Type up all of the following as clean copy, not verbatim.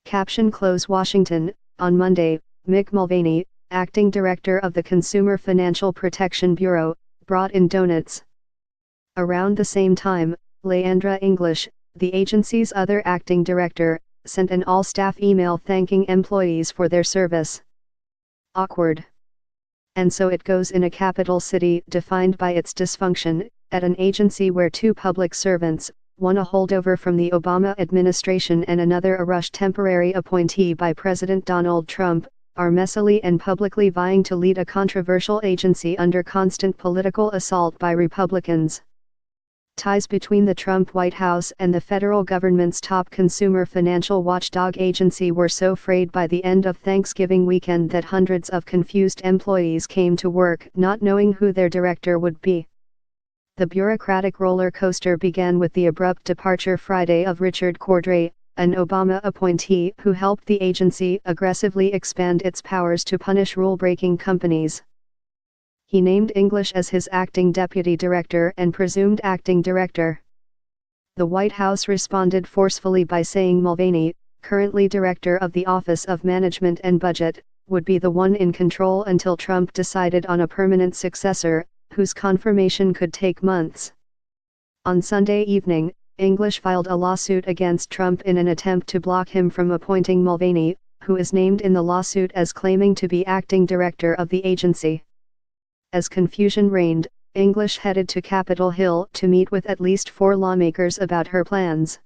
Caption Close Washington, on Monday, Mick Mulvaney, acting director of the Consumer Financial Protection Bureau, brought in donuts. Around the same time, Leandra English, the agency's other acting director, sent an all-staff email thanking employees for their service. Awkward. And so it goes in a capital city defined by its dysfunction, at an agency where two public servants, one a holdover from the Obama administration and another a rush temporary appointee by President Donald Trump, are messily and publicly vying to lead a controversial agency under constant political assault by Republicans. Ties between the Trump White House and the federal government's top consumer financial watchdog agency were so frayed by the end of Thanksgiving weekend that hundreds of confused employees came to work not knowing who their director would be. The bureaucratic roller coaster began with the abrupt departure Friday of Richard Cordray, an Obama appointee who helped the agency aggressively expand its powers to punish rule-breaking companies. He named English as his acting deputy director and presumed acting director. The White House responded forcefully by saying Mulvaney, currently director of the Office of Management and Budget, would be the one in control until Trump decided on a permanent successor, whose confirmation could take months. On Sunday evening, English filed a lawsuit against Trump in an attempt to block him from appointing Mulvaney, who is named in the lawsuit as claiming to be acting director of the agency. As confusion reigned, English headed to Capitol Hill to meet with at least 4 lawmakers about her plans.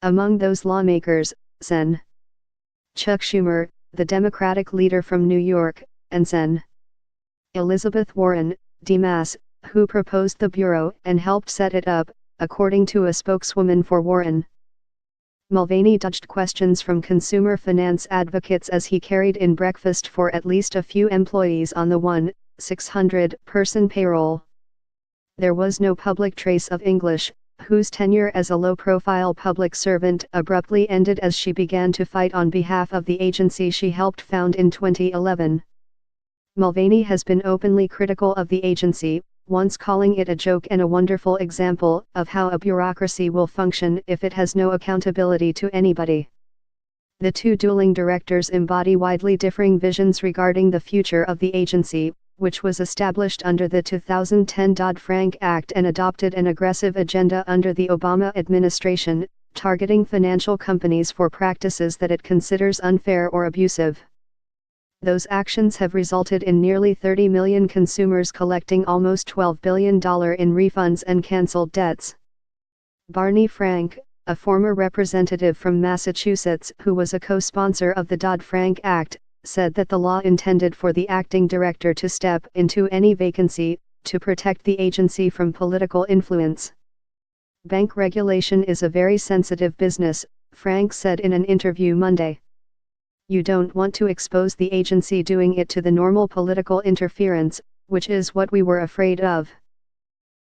Among those lawmakers, Sen. Chuck Schumer, the Democratic leader from New York, and Sen. Elizabeth Warren, D-Mass, who proposed the bureau and helped set it up, according to a spokeswoman for Warren. Mulvaney dodged questions from consumer finance advocates as he carried in breakfast for at least a few employees on the 600-person payroll. There was no public trace of English, whose tenure as a low-profile public servant abruptly ended as she began to fight on behalf of the agency she helped found in 2011. Mulvaney has been openly critical of the agency, once calling it a joke and a wonderful example of how a bureaucracy will function if it has no accountability to anybody. The two dueling directors embody widely differing visions regarding the future of the agency, which was established under the 2010 Dodd-Frank Act and adopted an aggressive agenda under the Obama administration, targeting financial companies for practices that it considers unfair or abusive. Those actions have resulted in nearly 30 million consumers collecting almost $12 billion in refunds and canceled debts. Barney Frank, a former representative from Massachusetts who was a co-sponsor of the Dodd-Frank Act, said that the law intended for the acting director to step into any vacancy, to protect the agency from political influence. Bank regulation is a very sensitive business, Frank said in an interview Monday. You don't want to expose the agency doing it to the normal political interference, which is what we were afraid of.